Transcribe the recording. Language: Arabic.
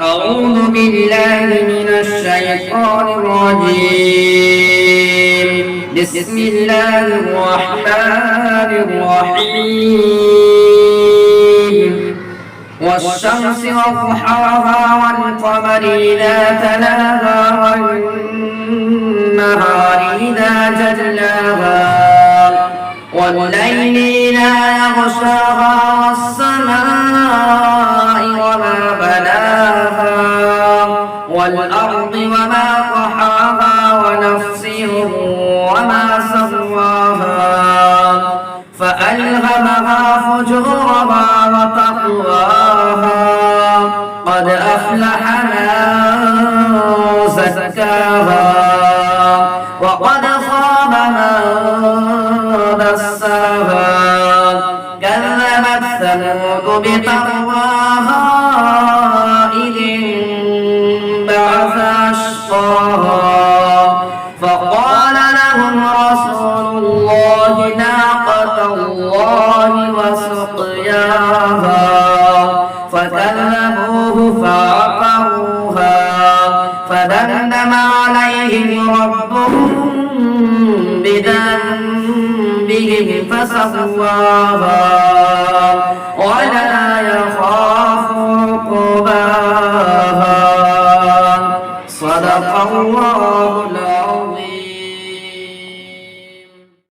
أعوذ بالله من الشيطان الرجيم. بسم الله الرحمن الرحيم. والشمس وضحاها والقمر إذا تلاها والنهار إذا جلاها والليل إذا يغشاها والسماء وما بناها والأرض وما طحاها ونفس وما سواها فألهمها فجورها وتقواها قد أفلح من زكاها وقد خاب من دساها كذبت ثمود بطغواها إذ انبعث أشقاها فقال لهم رسول الله ناقة الله وسقياها فكذبوه فعقروها فدمدم عليهم ربهم بذنبهم فسواها